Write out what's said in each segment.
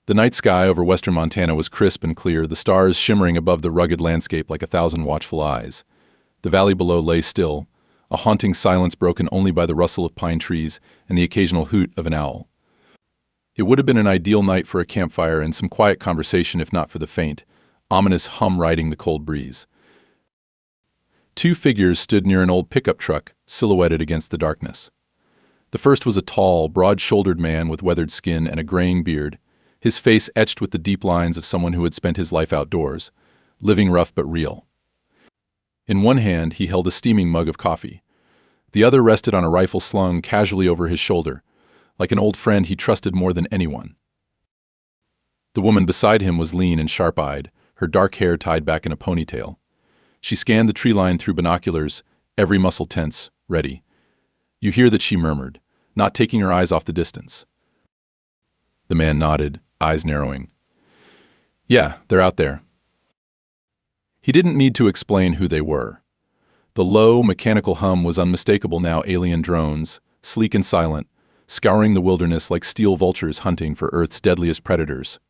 The night sky over western Montana was crisp and clear, the stars shimmering above the rugged landscape like 1,000 watchful eyes. The valley below lay still, a haunting silence broken only by the rustle of pine trees and the occasional hoot of an owl. It would have been an ideal night for a campfire and some quiet conversation if not for the faint, ominous hum riding the cold breeze. Two figures stood near an old pickup truck, silhouetted against the darkness. The first was a tall, broad-shouldered man with weathered skin and a graying beard, his face etched with the deep lines of someone who had spent his life outdoors, living rough but real. In one hand, he held a steaming mug of coffee. The other rested on a rifle slung casually over his shoulder, like an old friend he trusted more than anyone. The woman beside him was lean and sharp-eyed, her dark hair tied back in a ponytail. She scanned the tree line through binoculars, every muscle tense, ready. You hear that she murmured, not taking her eyes off the distance. The man nodded, eyes narrowing. Yeah, they're out there. He didn't need to explain who they were. The low, mechanical hum was unmistakable now. Alien drones, sleek and silent, scouring the wilderness like steel vultures hunting for Earth's deadliest predators.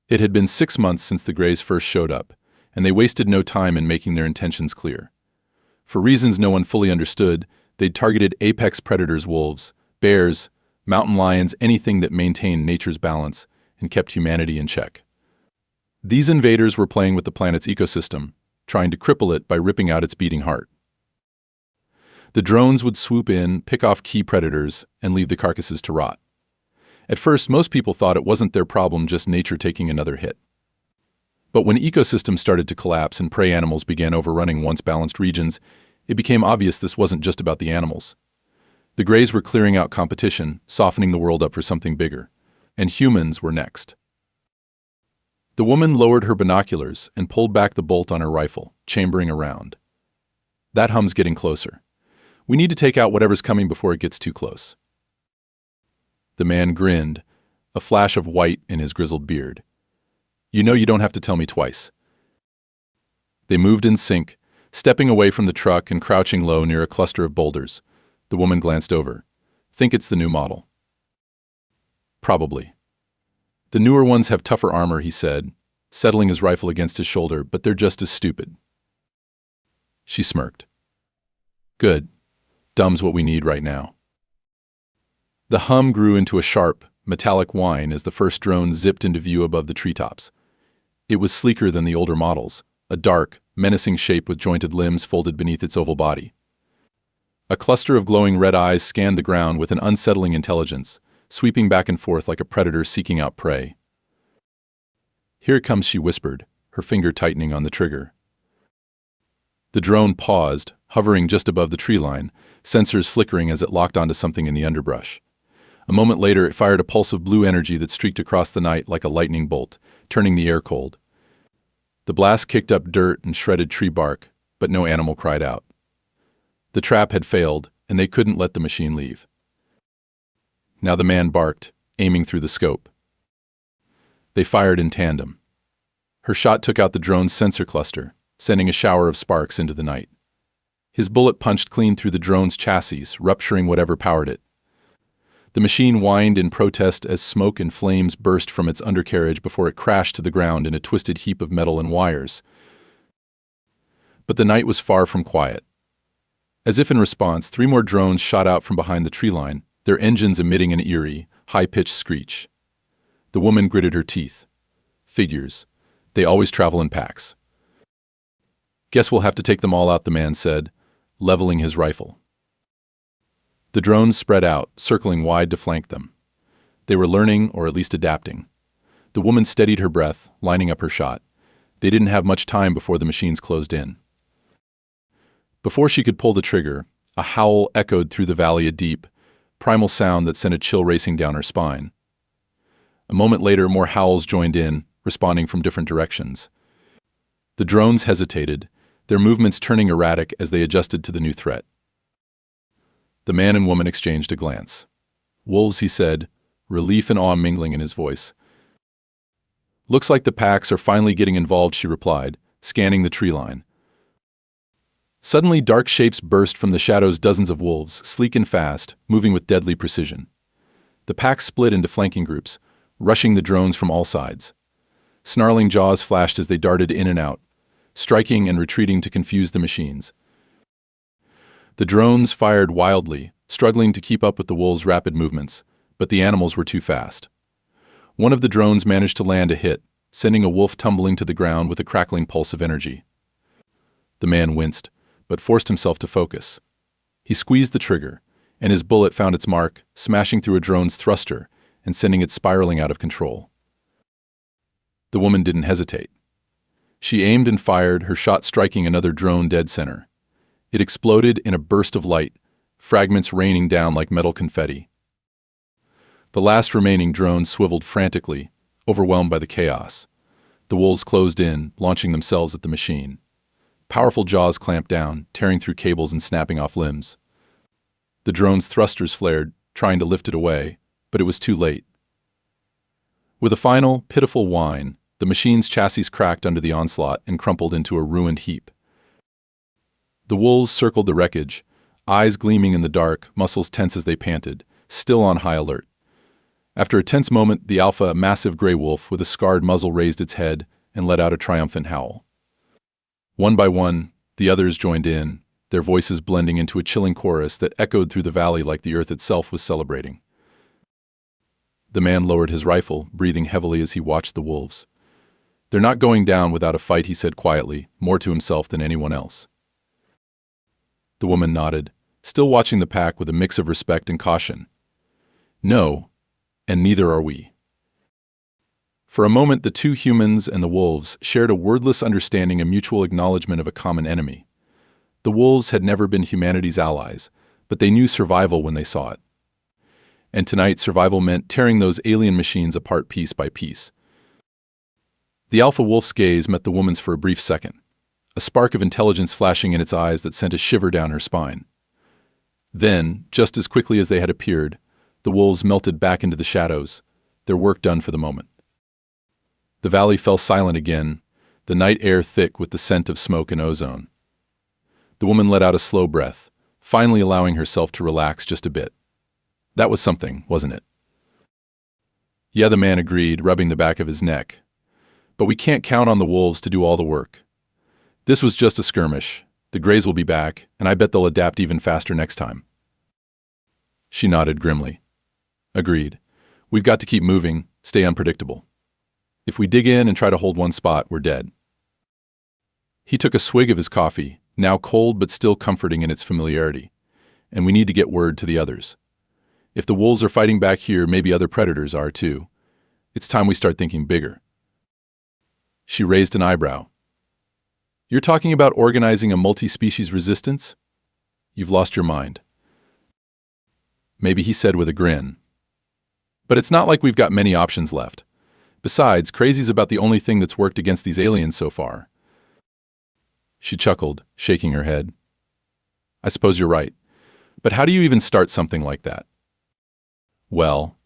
It had been 6 months since the Greys first showed up, and they wasted no time in making their intentions clear. For reasons no one fully understood, they'd targeted apex predators, wolves, bears, mountain lions, anything that maintained nature's balance and kept humanity in check. These invaders were playing with the planet's ecosystem, trying to cripple it by ripping out its beating heart. The drones would swoop in, pick off key predators, and leave the carcasses to rot. At first, most people thought it wasn't their problem, just nature taking another hit. But when ecosystems started to collapse and prey animals began overrunning once balanced regions, it became obvious this wasn't just about the animals. The Greys were clearing out competition, softening the world up for something bigger. And humans were next. The woman lowered her binoculars and pulled back the bolt on her rifle, chambering around. That hum's getting closer. We need to take out whatever's coming before it gets too close. The man grinned, a flash of white in his grizzled beard. You know you don't have to tell me twice. They moved in sync, stepping away from the truck and crouching low near a cluster of boulders. The woman glanced over. Think it's the new model. Probably. The newer ones have tougher armor, he said, settling his rifle against his shoulder, but they're just as stupid. She smirked. Good. Dumb's what we need right now. The hum grew into a sharp, metallic whine as the first drone zipped into view above the treetops. It was sleeker than the older models, a dark, menacing shape with jointed limbs folded beneath its oval body. A cluster of glowing red eyes scanned the ground with an unsettling intelligence, sweeping back and forth like a predator seeking out prey. Here it comes, she whispered, her finger tightening on the trigger. The drone paused, hovering just above the tree line, sensors flickering as it locked onto something in the underbrush. A moment later, it fired a pulse of blue energy that streaked across the night like a lightning bolt, turning the air cold. The blast kicked up dirt and shredded tree bark, but no animal cried out. The trap had failed, and they couldn't let the machine leave. Now the man barked, aiming through the scope. They fired in tandem. Her shot took out the drone's sensor cluster, sending a shower of sparks into the night. His bullet punched clean through the drone's chassis, rupturing whatever powered it. The machine whined in protest as smoke and flames burst from its undercarriage before it crashed to the ground in a twisted heap of metal and wires. But the night was far from quiet. As if in response, 3 more drones shot out from behind the tree line, their engines emitting an eerie, high-pitched screech. The woman gritted her teeth. Figures. They always travel in packs. Guess we'll have to take them all out, the man said, leveling his rifle. The drones spread out, circling wide to flank them. They were learning, or at least adapting. The woman steadied her breath, lining up her shot. They didn't have much time before the machines closed in. Before she could pull the trigger, a howl echoed through the valley, a deep, primal sound that sent a chill racing down her spine. A moment later, more howls joined in, responding from different directions. The drones hesitated, their movements turning erratic as they adjusted to the new threat. The man and woman exchanged a glance. Wolves, he said, relief and awe mingling in his voice. Looks like the packs are finally getting involved, she replied, scanning the tree line. Suddenly, dark shapes burst from the shadows, dozens of wolves, sleek and fast, moving with deadly precision. The pack split into flanking groups, rushing the drones from all sides. Snarling jaws flashed as they darted in and out, striking and retreating to confuse the machines. The drones fired wildly, struggling to keep up with the wolves' rapid movements, but the animals were too fast. One of the drones managed to land a hit, sending a wolf tumbling to the ground with a crackling pulse of energy. The man winced, but forced himself to focus. He squeezed the trigger, and his bullet found its mark, smashing through a drone's thruster and sending it spiraling out of control. The woman didn't hesitate. She aimed and fired, her shot striking another drone dead center. It exploded in a burst of light, fragments raining down like metal confetti. The last remaining drone swiveled frantically, overwhelmed by the chaos. The wolves closed in, launching themselves at the machine. Powerful jaws clamped down, tearing through cables and snapping off limbs. The drone's thrusters flared, trying to lift it away, but it was too late. With a final, pitiful whine, the machine's chassis cracked under the onslaught and crumpled into a ruined heap. The wolves circled the wreckage, eyes gleaming in the dark, muscles tense as they panted, still on high alert. After a tense moment, the alpha, a massive gray wolf with a scarred muzzle, raised its head and let out a triumphant howl. One by one, the others joined in, their voices blending into a chilling chorus that echoed through the valley like the earth itself was celebrating. The man lowered his rifle, breathing heavily as he watched the wolves. "They're not going down without a fight," he said quietly, more to himself than anyone else. The woman nodded, still watching the pack with a mix of respect and caution. "No, and neither are we." For a moment, the two humans and the wolves shared a wordless understanding, a mutual acknowledgement of a common enemy. The wolves had never been humanity's allies, but they knew survival when they saw it. And tonight, survival meant tearing those alien machines apart piece by piece. The alpha wolf's gaze met the woman's for a brief second, a spark of intelligence flashing in its eyes that sent a shiver down her spine. Then, just as quickly as they had appeared, the wolves melted back into the shadows, their work done for the moment. The valley fell silent again, the night air thick with the scent of smoke and ozone. The woman let out a slow breath, finally allowing herself to relax just a bit. That was something, wasn't it? "Yeah," the man agreed, rubbing the back of his neck. "But we can't count on the wolves to do all the work. This was just a skirmish. The Greys will be back, and I bet they'll adapt even faster next time." She nodded grimly. "Agreed. We've got to keep moving, stay unpredictable. If we dig in and try to hold one spot, we're dead." He took a swig of his coffee, now cold but still comforting in its familiarity. "And we need to get word to the others. If the wolves are fighting back here, maybe other predators are too. It's time we start thinking bigger." She raised an eyebrow. "You're talking about organizing a multi-species resistance? You've lost your mind." "Maybe," he said with a grin. "But it's not like we've got many options left. Besides, crazy's about the only thing that's worked against these aliens so far." She chuckled, shaking her head. "I suppose you're right. But how do you even start something like that?" "Well,"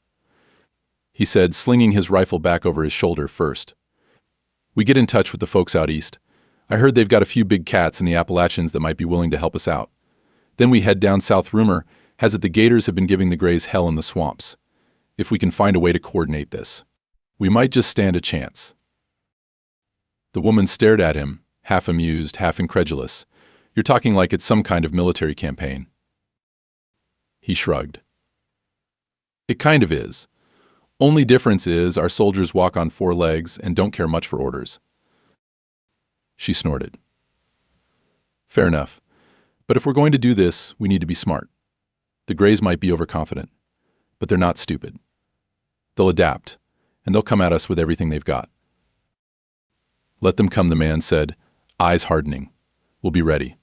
he said, slinging his rifle back over his shoulder first, "we get in touch with the folks out east. I heard they've got a few big cats in the Appalachians that might be willing to help us out. Then we head down south. Rumor has it the gators have been giving the Greys hell in the swamps. If we can find a way to coordinate this, we might just stand a chance." The woman stared at him, half amused, half incredulous. "You're talking like it's some kind of military campaign." He shrugged. "It kind of is. Only difference is our soldiers walk on four legs and don't care much for orders." She snorted. "Fair enough. But if we're going to do this, we need to be smart. The Greys might be overconfident, but they're not stupid. They'll adapt, and they'll come at us with everything they've got." "Let them come," the man said, eyes hardening. "We'll be ready."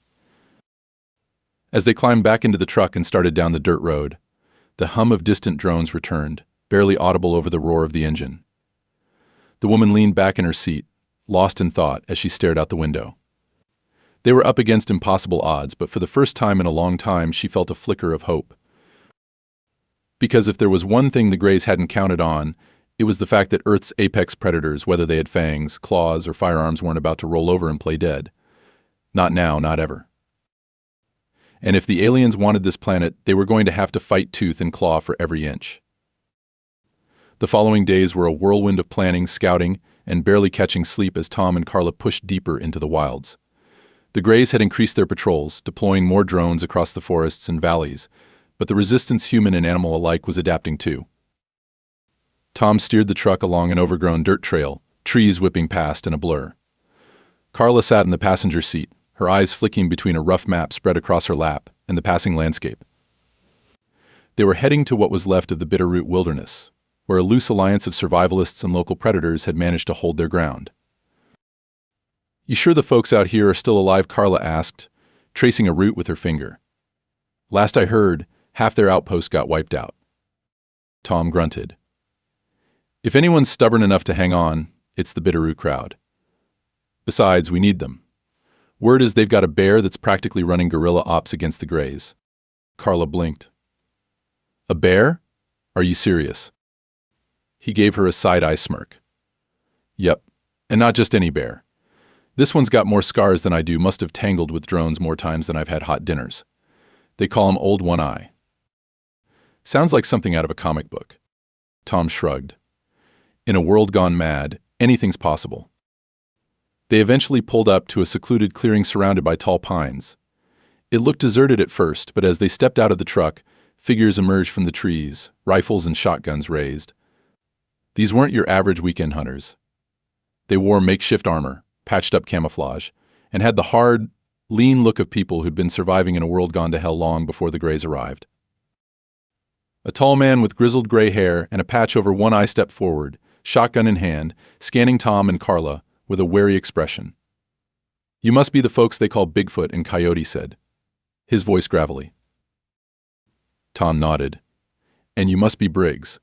As they climbed back into the truck and started down the dirt road, the hum of distant drones returned, barely audible over the roar of the engine. The woman leaned back in her seat, lost in thought as she stared out the window. They were up against impossible odds, but for the first time in a long time she felt a flicker of hope. Because if there was one thing the Greys hadn't counted on, it was the fact that Earth's apex predators, whether they had fangs, claws, or firearms, weren't about to roll over and play dead. Not now, not ever. And if the aliens wanted this planet, they were going to have to fight tooth and claw for every inch. The following days were a whirlwind of planning, scouting, and barely catching sleep as Tom and Carla pushed deeper into the wilds. The Greys had increased their patrols, deploying more drones across the forests and valleys, but the resistance, human and animal alike, was adapting too. Tom steered the truck along an overgrown dirt trail, trees whipping past in a blur. Carla sat in the passenger seat, her eyes flicking between a rough map spread across her lap and the passing landscape. They were heading to what was left of the Bitterroot Wilderness, where a loose alliance of survivalists and local predators had managed to hold their ground. "You sure the folks out here are still alive?" Carla asked, tracing a route with her finger. "Last I heard, half their outpost got wiped out." Tom grunted. "If anyone's stubborn enough to hang on, it's the Bitterroot crowd. Besides, we need them. Word is they've got a bear that's practically running guerrilla ops against the Greys." Carla blinked. "A bear? Are you serious?" He gave her a side-eye smirk. "Yep, and not just any bear. This one's got more scars than I do, must have tangled with drones more times than I've had hot dinners. They call him Old One Eye." "Sounds like something out of a comic book." Tom shrugged. In a world gone mad, anything's possible. They eventually pulled up to a secluded clearing surrounded by tall pines. It looked deserted at first, but as they stepped out of the truck, figures emerged from the trees, rifles and shotguns raised. These weren't your average weekend hunters. They wore makeshift armor, patched-up camouflage, and had the hard, lean look of people who'd been surviving in a world gone to hell long before the Greys arrived. A tall man with grizzled gray hair and a patch over one eye stepped forward, shotgun in hand, scanning Tom and Carla with a wary expression. "You must be the folks they call Bigfoot and Coyote," said, his voice gravelly. Tom nodded. "And you must be Briggs.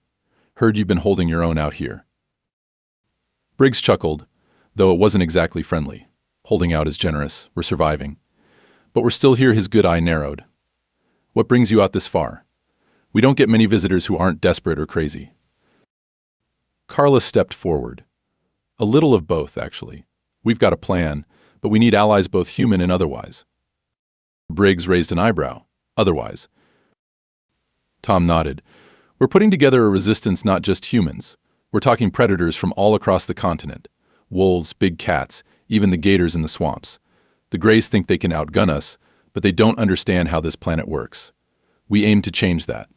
Heard you've been holding your own out here." Briggs chuckled, though it wasn't exactly friendly. "Holding out is generous. We're surviving. But we're still here." His good eye narrowed. "What brings you out this far? We don't get many visitors who aren't desperate or crazy." Carla stepped forward. "A little of both, actually. We've got a plan, but we need allies both human and otherwise." Briggs raised an eyebrow. "Otherwise?" Tom nodded. "We're putting together a resistance, not just humans. We're talking predators from all across the continent. Wolves, big cats, even the gators in the swamps. The Greys think they can outgun us, but they don't understand how this planet works. We aim to change that."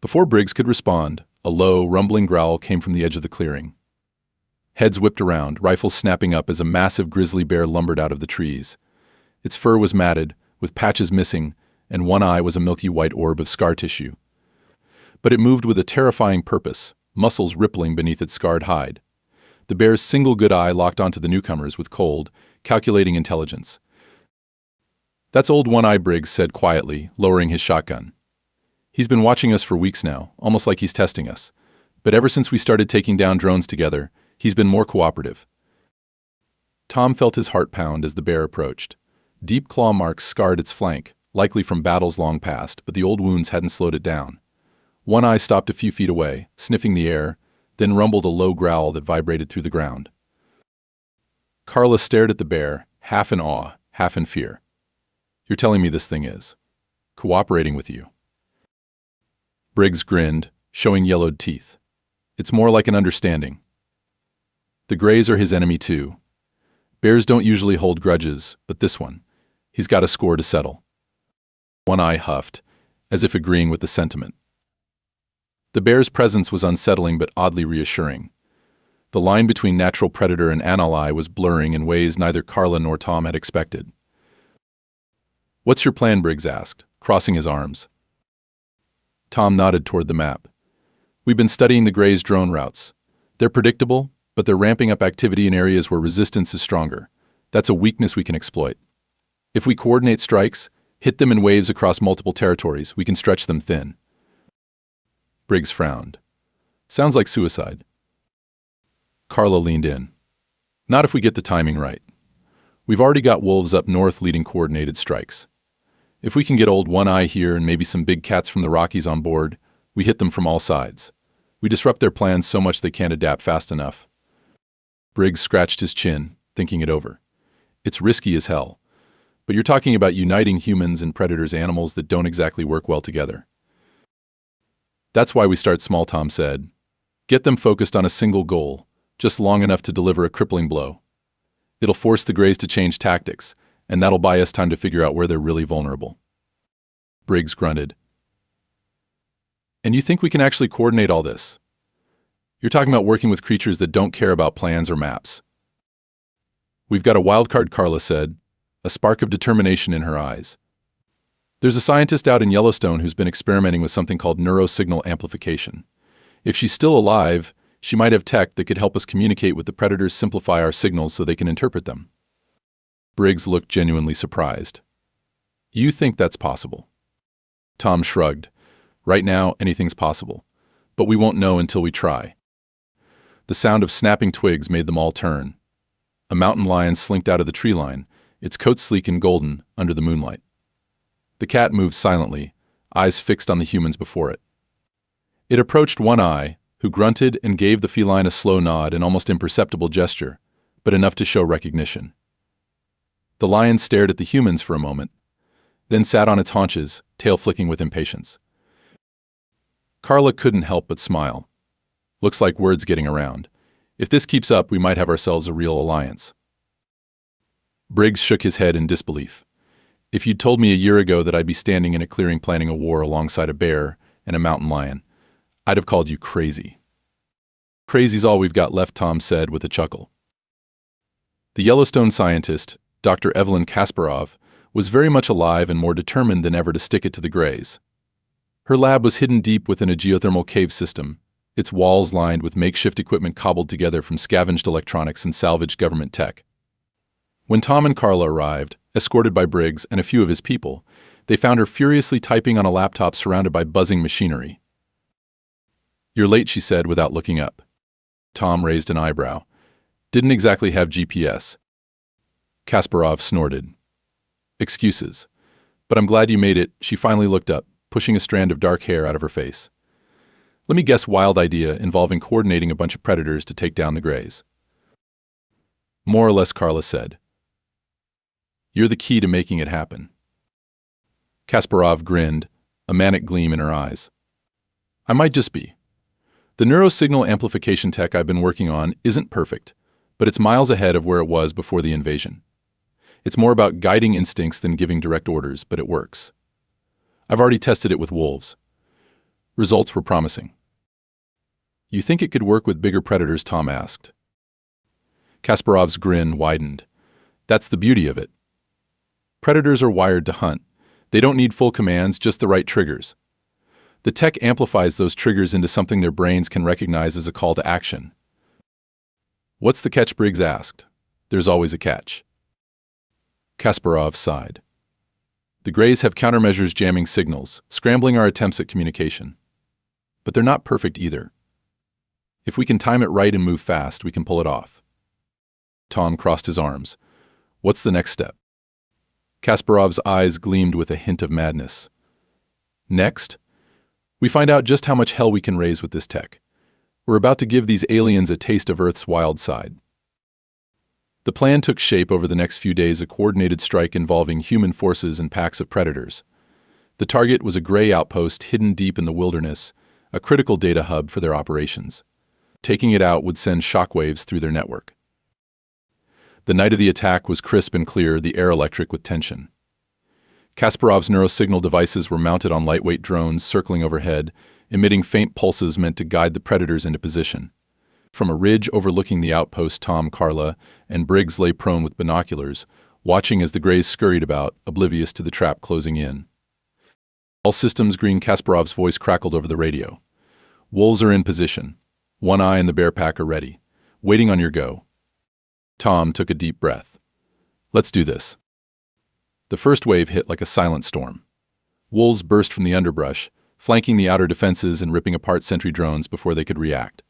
Before Briggs could respond, a low, rumbling growl came from the edge of the clearing. Heads whipped around, rifles snapping up as a massive grizzly bear lumbered out of the trees. Its fur was matted, with patches missing, and one eye was a milky white orb of scar tissue. But it moved with a terrifying purpose, muscles rippling beneath its scarred hide. The bear's single good eye locked onto the newcomers with cold, calculating intelligence. "That's Old One Eye," Briggs said quietly, lowering his shotgun. "He's been watching us for weeks now, almost like he's testing us. But ever since we started taking down drones together, he's been more cooperative." Tom felt his heart pound as the bear approached. Deep claw marks scarred its flank, likely from battles long past, but the old wounds hadn't slowed it down. One eye stopped a few feet away, sniffing the air, then rumbled a low growl that vibrated through the ground. Carla stared at the bear, half in awe, half in fear. "You're telling me this thing is cooperating with you?" Briggs grinned, showing yellowed teeth. "It's more like an understanding. The Greys are his enemy too. Bears don't usually hold grudges, but this one, he's got a score to settle." One eye huffed, as if agreeing with the sentiment. The bear's presence was unsettling but oddly reassuring. The line between natural predator and ally was blurring in ways neither Carla nor Tom had expected. "What's your plan?" Briggs asked, crossing his arms. Tom nodded toward the map. "We've been studying the Greys' drone routes. They're predictable, but they're ramping up activity in areas where resistance is stronger. That's a weakness we can exploit. If we coordinate strikes, hit them in waves across multiple territories, we can stretch them thin." Briggs frowned. "Sounds like suicide." Carla leaned in. "Not if we get the timing right. We've already got wolves up north leading coordinated strikes. If we can get Old One Eye here and maybe some big cats from the Rockies on board, we hit them from all sides. We disrupt their plans so much they can't adapt fast enough." Briggs scratched his chin, thinking it over. "It's risky as hell. But you're talking about uniting humans and predators, animals that don't exactly work well together." "That's why we start small," Tom said, Get them focused on a single goal, just long enough to deliver a crippling blow. It'll force the Greys to change tactics, and that'll buy us time to figure out where they're really vulnerable. Briggs grunted. And you think we can actually coordinate all this? You're talking about working with creatures that don't care about plans or maps. We've got a wild card, Carla said, a spark of determination in her eyes. There's a scientist out in Yellowstone who's been experimenting with something called neurosignal amplification. If she's still alive, she might have tech that could help us communicate with the predators, simplify our signals so they can interpret them. Briggs looked genuinely surprised. You think that's possible? Tom shrugged. Right now, anything's possible. But we won't know until we try. The sound of snapping twigs made them all turn. A mountain lion slinked out of the tree line, its coat sleek and golden under the moonlight. The cat moved silently, eyes fixed on the humans before it. It approached One Eye, who grunted and gave the feline a slow nod, an almost imperceptible gesture, but enough to show recognition. The lion stared at the humans for a moment, then sat on its haunches, tail flicking with impatience. Carla couldn't help but smile. Looks like word's getting around. If this keeps up, we might have ourselves a real alliance. Briggs shook his head in disbelief. If you'd told me a year ago that I'd be standing in a clearing planning a war alongside a bear and a mountain lion, I'd have called you crazy. Crazy's all we've got left, Tom said with a chuckle. The Yellowstone scientist, Dr. Evelyn Kasparov, was very much alive and more determined than ever to stick it to the Greys. Her lab was hidden deep within a geothermal cave system, its walls lined with makeshift equipment cobbled together from scavenged electronics and salvaged government tech. When Tom and Carla arrived, escorted by Briggs and a few of his people, they found her furiously typing on a laptop surrounded by buzzing machinery. You're late, she said without looking up. Tom raised an eyebrow. Didn't exactly have GPS. Kasparov snorted. Excuses. But I'm glad you made it. She finally looked up, pushing a strand of dark hair out of her face. Let me guess, wild idea involving coordinating a bunch of predators to take down the Greys. More or less, Carla said. You're the key to making it happen. Kasparov grinned, a manic gleam in her eyes. I might just be. The neurosignal amplification tech I've been working on isn't perfect, but it's miles ahead of where it was before the invasion. It's more about guiding instincts than giving direct orders, but it works. I've already tested it with wolves. Results were promising. You think it could work with bigger predators? Tom asked. Kasparov's grin widened. That's the beauty of it. Predators are wired to hunt. They don't need full commands, just the right triggers. The tech amplifies those triggers into something their brains can recognize as a call to action. What's the catch? Briggs asked. There's always a catch. Kasparov sighed. The Greys have countermeasures jamming signals, scrambling our attempts at communication. But they're not perfect either. If we can time it right and move fast, we can pull it off. Tom crossed his arms. What's the next step? Kasparov's eyes gleamed with a hint of madness. Next, we find out just how much hell we can raise with this tech. We're about to give these aliens a taste of Earth's wild side. The plan took shape over the next few days, a coordinated strike involving human forces and packs of predators. The target was a Grey outpost hidden deep in the wilderness, a critical data hub for their operations. Taking it out would send shockwaves through their network. The night of the attack was crisp and clear, the air electric with tension. Kasparov's neurosignal devices were mounted on lightweight drones circling overhead, emitting faint pulses meant to guide the predators into position. From a ridge overlooking the outpost, Tom, Carla, and Briggs lay prone with binoculars, watching as the Greys scurried about, oblivious to the trap closing in. All systems green, Kasparov's voice crackled over the radio. Wolves are in position. One Eye and the bear pack are ready. Waiting on your go. Tom took a deep breath. Let's do this. The first wave hit like a silent storm. Wolves burst from the underbrush, flanking the outer defenses and ripping apart sentry drones before they could react.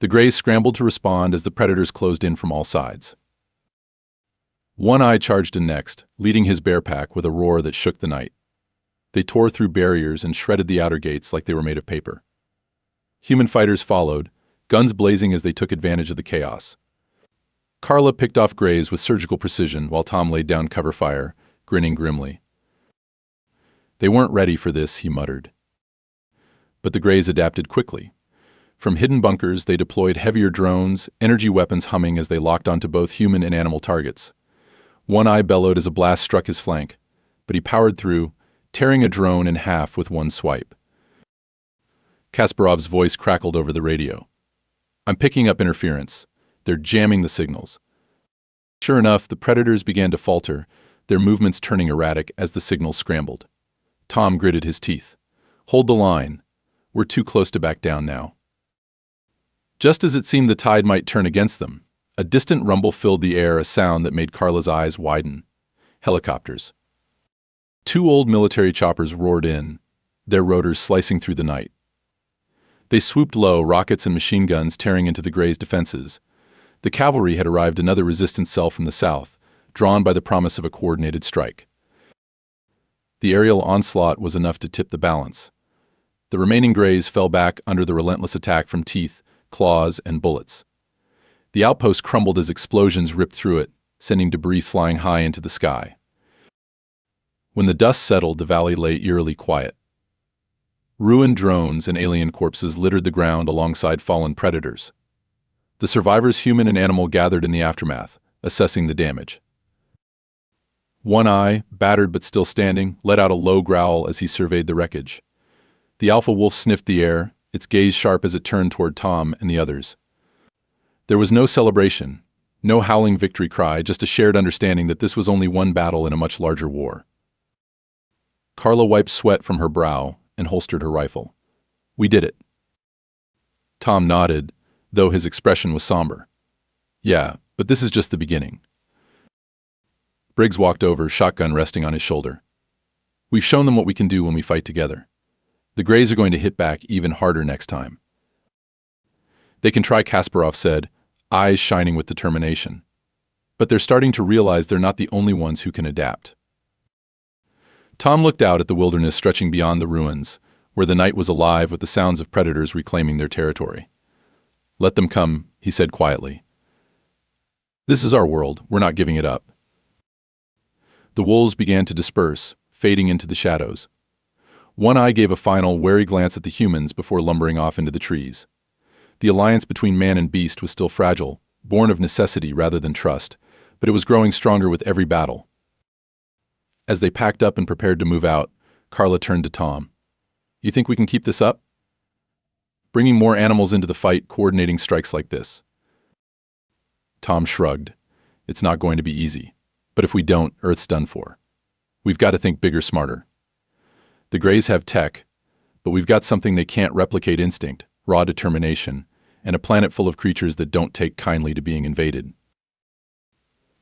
The Greys scrambled to respond as the predators closed in from all sides. One Eye charged in next, leading his bear pack with a roar that shook the night. They tore through barriers and shredded the outer gates like they were made of paper. Human fighters followed, guns blazing as they took advantage of the chaos. Carla picked off Greys with surgical precision while Tom laid down cover fire, grinning grimly. They weren't ready for this, he muttered. But the Greys adapted quickly. From hidden bunkers, they deployed heavier drones, energy weapons humming as they locked onto both human and animal targets. One Eye bellowed as a blast struck his flank, but he powered through, tearing a drone in half with one swipe. Kasparov's voice crackled over the radio. "I'm picking up interference. They're jamming the signals." Sure enough, the predators began to falter, their movements turning erratic as the signals scrambled. Tom gritted his teeth. "Hold the line. We're too close to back down now." Just as it seemed the tide might turn against them, a distant rumble filled the air, a sound that made Carla's eyes widen. Helicopters. Two old military choppers roared in, their rotors slicing through the night. They swooped low, rockets and machine guns tearing into the Greys' defenses. The cavalry had arrived, another resistance cell from the south, drawn by the promise of a coordinated strike. The aerial onslaught was enough to tip the balance. The remaining Greys fell back under the relentless attack from teeth, claws, and bullets. The outpost crumbled as explosions ripped through it, sending debris flying high into the sky. When the dust settled, the valley lay eerily quiet. Ruined drones and alien corpses littered the ground alongside fallen predators. The survivors, human and animal, gathered in the aftermath, assessing the damage. One Eye, battered but still standing, let out a low growl as he surveyed the wreckage. The alpha wolf sniffed the air, its gaze sharp as it turned toward Tom and the others. There was no celebration, no howling victory cry, just a shared understanding that this was only one battle in a much larger war. Carla wiped sweat from her brow and holstered her rifle. "We did it." Tom nodded, though his expression was somber. "Yeah, but this is just the beginning." Briggs walked over, shotgun resting on his shoulder. "We've shown them what we can do when we fight together. The Greys are going to hit back even harder next time." "They can try," Kasparov said, eyes shining with determination. "But they're starting to realize they're not the only ones who can adapt." Tom looked out at the wilderness stretching beyond the ruins, where the night was alive with the sounds of predators reclaiming their territory. "Let them come," he said quietly. "This is our world. We're not giving it up." The wolves began to disperse, fading into the shadows. One Eye gave a final, wary glance at the humans before lumbering off into the trees. The alliance between man and beast was still fragile, born of necessity rather than trust, but it was growing stronger with every battle. As they packed up and prepared to move out, Carla turned to Tom. "You think we can keep this up? Bringing more animals into the fight, coordinating strikes like this?" Tom shrugged. "It's not going to be easy. But if we don't, Earth's done for. We've got to think bigger, smarter. The Greys have tech, but we've got something they can't replicate: instinct, raw determination, and a planet full of creatures that don't take kindly to being invaded."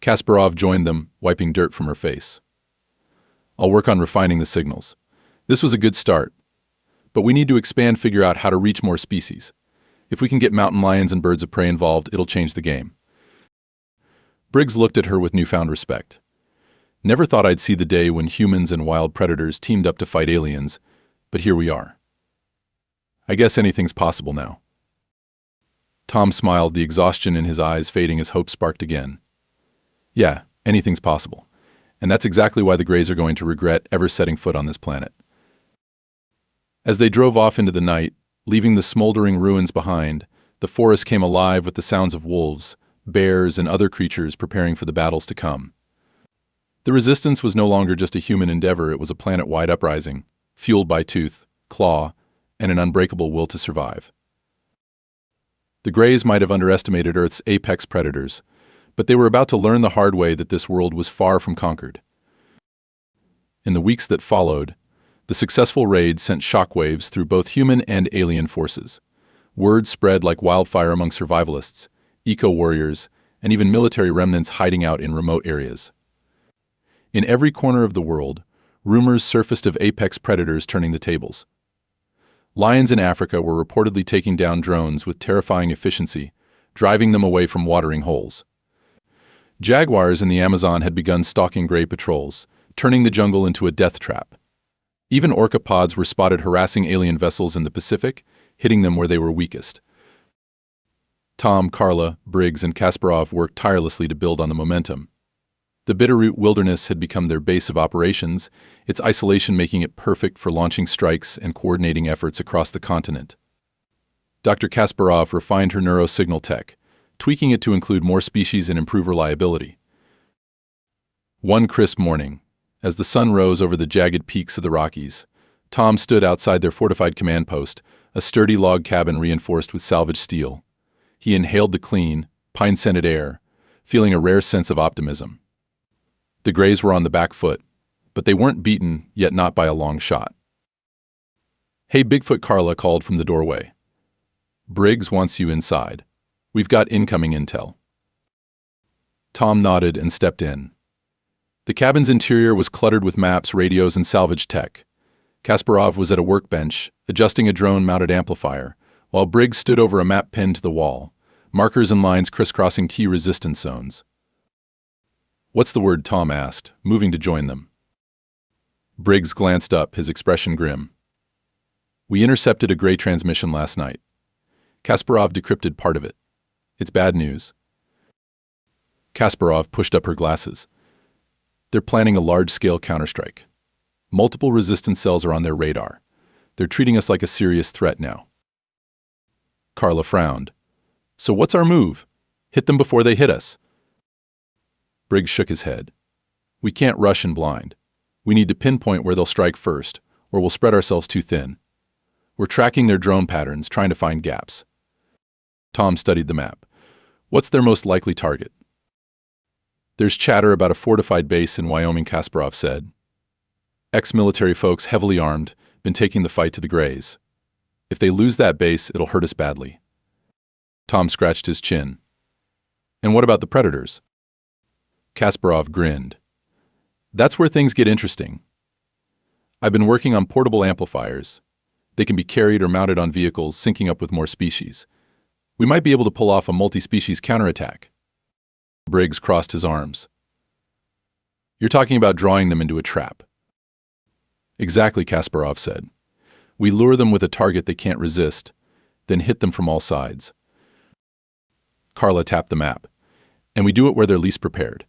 Kasparov joined them, wiping dirt from her face. "I'll work on refining the signals. This was a good start. But we need to expand, figure out how to reach more species. If we can get mountain lions and birds of prey involved, it'll change the game." Briggs looked at her with newfound respect. "Never thought I'd see the day when humans and wild predators teamed up to fight aliens, but here we are. I guess anything's possible now." Tom smiled, the exhaustion in his eyes fading as hope sparked again. "Yeah, anything's possible. And that's exactly why the Greys are going to regret ever setting foot on this planet." As they drove off into the night, leaving the smoldering ruins behind, the forest came alive with the sounds of wolves, bears, and other creatures preparing for the battles to come. The resistance was no longer just a human endeavor, it was a planet-wide uprising, fueled by tooth, claw, and an unbreakable will to survive. The Greys might have underestimated Earth's apex predators, but they were about to learn the hard way that this world was far from conquered. In the weeks that followed, the successful raid sent shockwaves through both human and alien forces. Word spread like wildfire among survivalists, eco-warriors, and even military remnants hiding out in remote areas. In every corner of the world, rumors surfaced of apex predators turning the tables. Lions in Africa were reportedly taking down drones with terrifying efficiency, driving them away from watering holes. Jaguars in the Amazon had begun stalking Grey patrols, turning the jungle into a death trap. Even orca pods were spotted harassing alien vessels in the Pacific, hitting them where they were weakest. Tom, Carla, Briggs, and Kasparov worked tirelessly to build on the momentum. The Bitterroot Wilderness had become their base of operations, its isolation making it perfect for launching strikes and coordinating efforts across the continent. Dr. Kasparov refined her neurosignal tech, tweaking it to include more species and improve reliability. One crisp morning, as the sun rose over the jagged peaks of the Rockies, Tom stood outside their fortified command post, a sturdy log cabin reinforced with salvaged steel. He inhaled the clean, pine-scented air, feeling a rare sense of optimism. The Greys were on the back foot, but they weren't beaten, yet not by a long shot. "Hey, Bigfoot," Carla called from the doorway. "Briggs wants you inside. We've got incoming intel." Tom nodded and stepped in. The cabin's interior was cluttered with maps, radios, and salvage tech. Kasparov was at a workbench, adjusting a drone-mounted amplifier, while Briggs stood over a map pinned to the wall, markers and lines crisscrossing key resistance zones. "What's the word?" Tom asked, moving to join them. Briggs glanced up, his expression grim. "We intercepted a Grey transmission last night." Kasparov decrypted part of it. "It's bad news." Kasparov pushed up her glasses. "They're planning a large-scale counterstrike. Multiple resistance cells are on their radar. They're treating us like a serious threat now." Carla frowned. "So what's our move? Hit them before they hit us?" Briggs shook his head. "We can't rush in blind. We need to pinpoint where they'll strike first, or we'll spread ourselves too thin. We're tracking their drone patterns, trying to find gaps." Tom studied the map. "What's their most likely target?" "There's chatter about a fortified base in Wyoming," Kasparov said. "Ex-military folks, heavily armed, been taking the fight to the Greys. If they lose that base, it'll hurt us badly." Tom scratched his chin. "And what about the predators?" Kasparov grinned. "That's where things get interesting. I've been working on portable amplifiers. They can be carried or mounted on vehicles, syncing up with more species. We might be able to pull off a multi-species counterattack." Briggs crossed his arms. "You're talking about drawing them into a trap." "Exactly," Kasparov said. "We lure them with a target they can't resist, then hit them from all sides." Carla tapped the map. "And we do it where they're least prepared.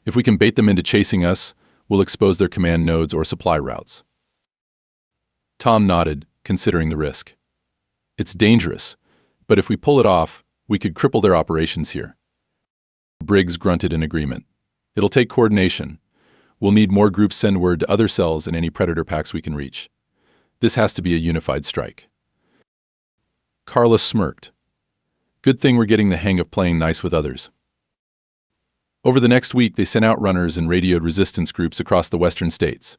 If we can bait them into chasing us, we'll expose their command nodes or supply routes." Tom nodded, considering the risk. "It's dangerous, but if we pull it off, we could cripple their operations here." Briggs grunted in agreement. "It'll take coordination. We'll need more groups send word to other cells and any predator packs we can reach. This has to be a unified strike." Carla smirked. "Good thing we're getting the hang of playing nice with others." Over the next week, they sent out runners and radioed resistance groups across the western states.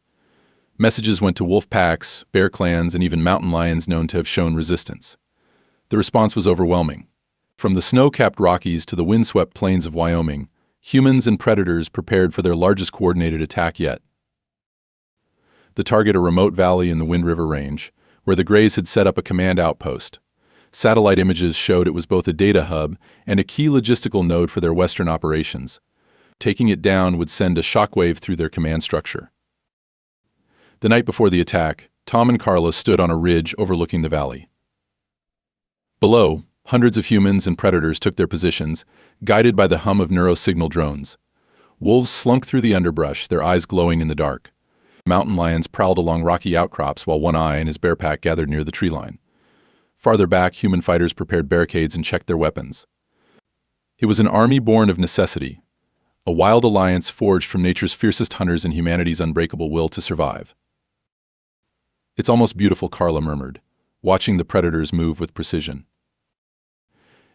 Messages went to wolf packs, bear clans, and even mountain lions known to have shown resistance. The response was overwhelming. From the snow-capped Rockies to the windswept plains of Wyoming, humans and predators prepared for their largest coordinated attack yet. The target, a remote valley in the Wind River Range, where the Greys had set up a command outpost. Satellite images showed it was both a data hub and a key logistical node for their western operations. Taking it down would send a shockwave through their command structure. The night before the attack, Tom and Carla stood on a ridge overlooking the valley. Below, hundreds of humans and predators took their positions, guided by the hum of neurosignal drones. Wolves slunk through the underbrush, their eyes glowing in the dark. Mountain lions prowled along rocky outcrops while One Eye and his bear pack gathered near the tree line. Farther back, human fighters prepared barricades and checked their weapons. It was an army born of necessity, a wild alliance forged from nature's fiercest hunters and humanity's unbreakable will to survive. "It's almost beautiful," Carla murmured, watching the predators move with precision.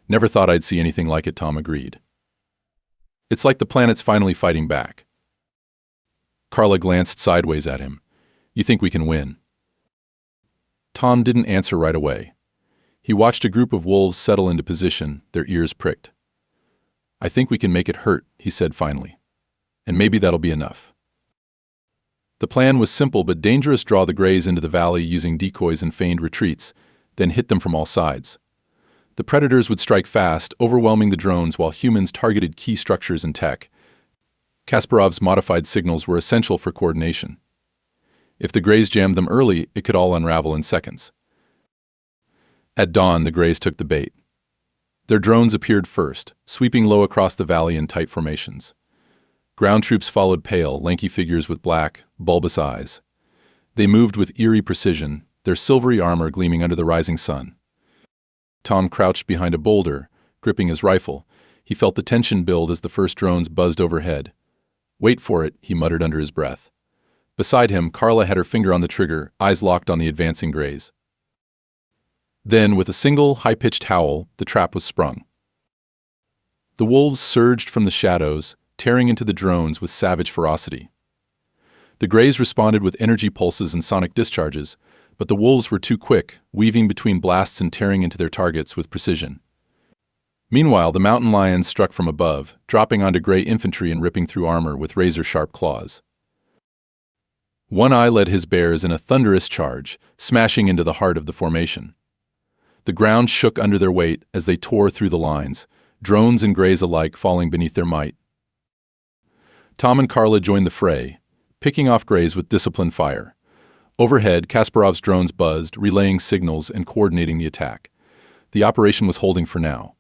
"Never thought I'd see anything like it," Tom agreed. "It's like the planet's finally fighting back." Carla glanced sideways at him. "You think we can win?" Tom didn't answer right away. He watched a group of wolves settle into position, their ears pricked. "I think we can make it hurt," he said finally. "And maybe that'll be enough." The plan was simple but dangerous: draw the Greys into the valley using decoys and feigned retreats, then hit them from all sides. The predators would strike fast, overwhelming the drones while humans targeted key structures and tech. Kasparov's modified signals were essential for coordination. If the Greys jammed them early, it could all unravel in seconds. At dawn, the Greys took the bait. Their drones appeared first, sweeping low across the valley in tight formations. Ground troops followed, pale, lanky figures with black, bulbous eyes. They moved with eerie precision, their silvery armor gleaming under the rising sun. Tom crouched behind a boulder, gripping his rifle. He felt the tension build as the first drones buzzed overhead. "Wait for it," he muttered under his breath. Beside him, Carla had her finger on the trigger, eyes locked on the advancing greys. Then, with a single, high-pitched howl, the trap was sprung. The wolves surged from the shadows, tearing into the drones with savage ferocity. The greys responded with energy pulses and sonic discharges, but the wolves were too quick, weaving between blasts and tearing into their targets with precision. Meanwhile, the mountain lions struck from above, dropping onto grey infantry and ripping through armor with razor-sharp claws. One Eye led his bears in a thunderous charge, smashing into the heart of the formation. The ground shook under their weight as they tore through the lines, drones and greys alike falling beneath their might. Tom and Carla joined the fray, picking off greys with disciplined fire. Overhead, Kasparov's drones buzzed, relaying signals and coordinating the attack. The operation was holding for now.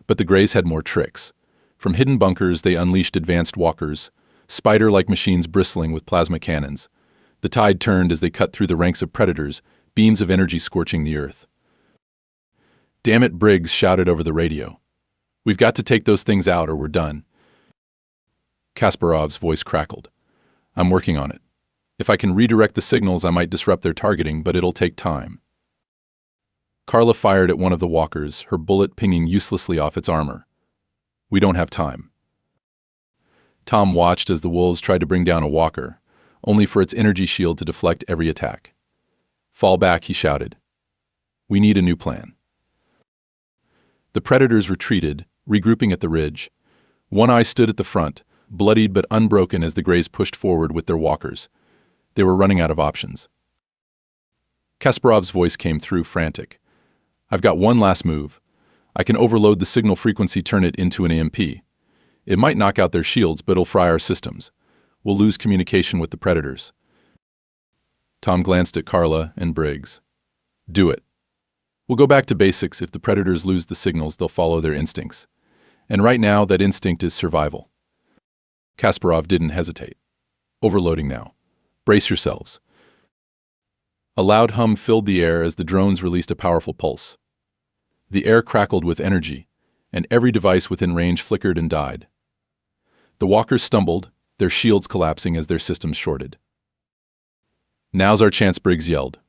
But the greys had more tricks. From hidden bunkers, they unleashed advanced walkers, spider-like machines bristling with plasma cannons. The tide turned as they cut through the ranks of predators, beams of energy scorching the earth. "Damn it," Briggs shouted over the radio. "We've got to take those things out or we're done." Kasparov's voice crackled. "I'm working on it. If I can redirect the signals, I might disrupt their targeting, but it'll take time." Carla fired at one of the walkers, her bullet pinging uselessly off its armor. "We don't have time." Tom watched as the wolves tried to bring down a walker, only for its energy shield to deflect every attack. "Fall back," he shouted. "We need a new plan." The predators retreated, regrouping at the ridge. One Eye stood at the front, bloodied but unbroken as the greys pushed forward with their walkers. They were running out of options. Kasparov's voice came through, frantic. "I've got one last move. I can overload the signal frequency, turn it into an EMP. It might knock out their shields, but it'll fry our systems. We'll lose communication with the predators." Tom glanced at Carla and Briggs. "Do it. We'll go back to basics. If the predators lose the signals, they'll follow their instincts. And right now, that instinct is survival." Kasparov didn't hesitate. "Overloading now. Brace yourselves." A loud hum filled the air as the drones released a powerful pulse. The air crackled with energy, and every device within range flickered and died. The walkers stumbled, their shields collapsing as their systems shorted. "Now's our chance," Briggs yelled.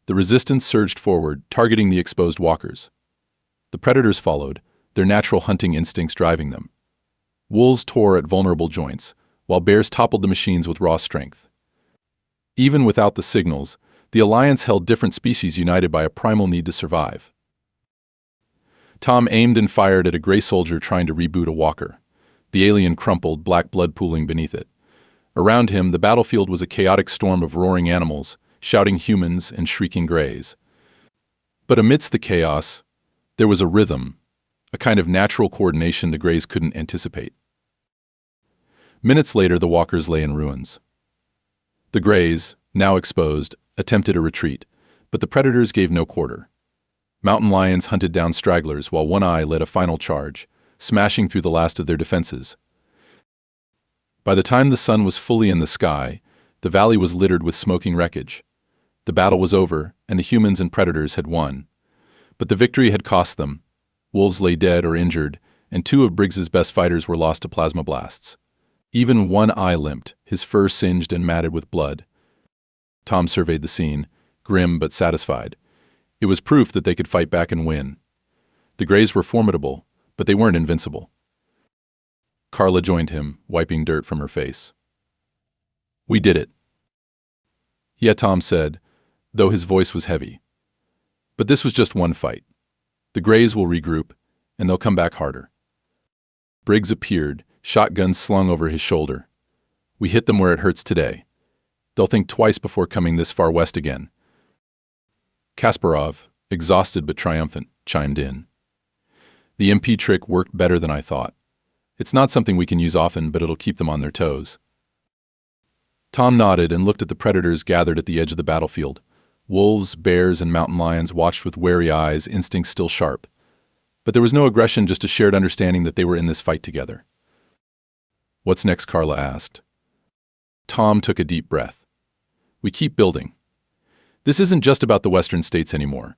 The resistance surged forward, targeting the exposed walkers. The predators followed, their natural hunting instincts driving them. Wolves tore at vulnerable joints, while bears toppled the machines with raw strength. Even without the signals, the Alliance held different species united by a primal need to survive. Tom aimed and fired at a gray soldier trying to reboot a walker. The alien crumpled, black blood pooling beneath it. Around him, the battlefield was a chaotic storm of roaring animals, shouting humans and shrieking greys. But amidst the chaos, there was a rhythm, a kind of natural coordination the greys couldn't anticipate. Minutes later, the walkers lay in ruins. The greys, now exposed, attempted a retreat, but the predators gave no quarter. Mountain lions hunted down stragglers while One Eye led a final charge, smashing through the last of their defenses. By the time the sun was fully in the sky, the valley was littered with smoking wreckage. The battle was over, and the humans and predators had won. But the victory had cost them. Wolves lay dead or injured, and two of Briggs's best fighters were lost to plasma blasts. Even One Eye limped, his fur singed and matted with blood. Tom surveyed the scene, grim but satisfied. It was proof that they could fight back and win. The greys were formidable, but they weren't invincible. Carla joined him, wiping dirt from her face. "We did it." "Yeah," Tom said, though his voice was heavy. "But this was just one fight. The greys will regroup, and they'll come back harder." Briggs appeared, shotgun slung over his shoulder. "We hit them where it hurts today. They'll think twice before coming this far west again." Kasparov, exhausted but triumphant, chimed in. "The MP trick worked better than I thought. It's not something we can use often, but it'll keep them on their toes." Tom nodded and looked at the predators gathered at the edge of the battlefield. Wolves, bears, and mountain lions watched with wary eyes, instincts still sharp. But there was no aggression, just a shared understanding that they were in this fight together. "What's next?" Carla asked. Tom took a deep breath. "We keep building. This isn't just about the western states anymore.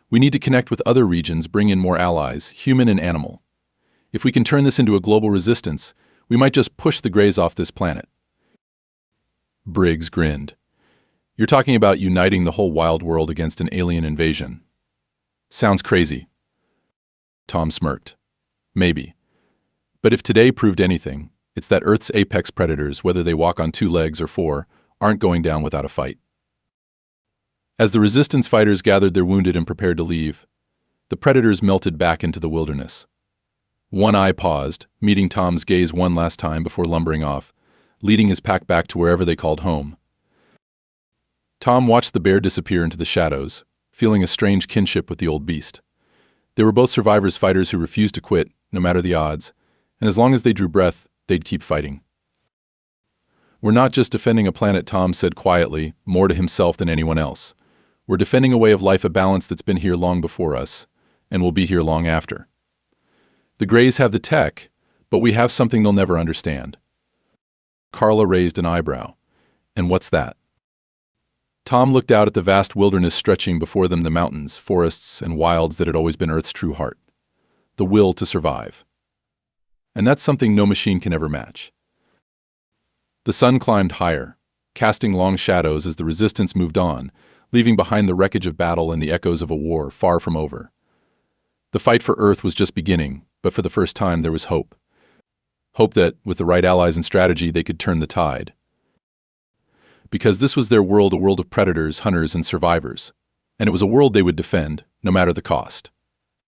We need to connect with other regions, bring in more allies, human and animal. If we can turn this into a global resistance, we might just push the Greys off this planet. Briggs grinned. You're talking about uniting the whole wild world against an alien invasion. Sounds crazy. Tom smirked. Maybe. But if today proved anything, it's that Earth's apex predators, whether they walk on 2 legs or 4, aren't going down without a fight. As the resistance fighters gathered their wounded and prepared to leave, the predators melted back into the wilderness. One Eye paused, meeting Tom's gaze one last time before lumbering off, leading his pack back to wherever they called home. Tom watched the bear disappear into the shadows, feeling a strange kinship with the old beast. They were both survivors, fighters who refused to quit, no matter the odds, and as long as they drew breath, they'd keep fighting. We're not just defending a planet, Tom said quietly, more to himself than anyone else. We're defending a way of life, a balance that's been here long before us, and will be here long after. The Greys have the tech, but we have something they'll never understand. Carla raised an eyebrow. And what's that? Tom looked out at the vast wilderness stretching before them, the mountains, forests, and wilds that had always been Earth's true heart. The will to survive. And that's something no machine can ever match. The sun climbed higher, casting long shadows as the resistance moved on, leaving behind the wreckage of battle and the echoes of a war far from over. The fight for Earth was just beginning, but for the first time there was hope. Hope that, with the right allies and strategy, they could turn the tide. Because this was their world, a world of predators, hunters, and survivors. And it was a world they would defend, no matter the cost.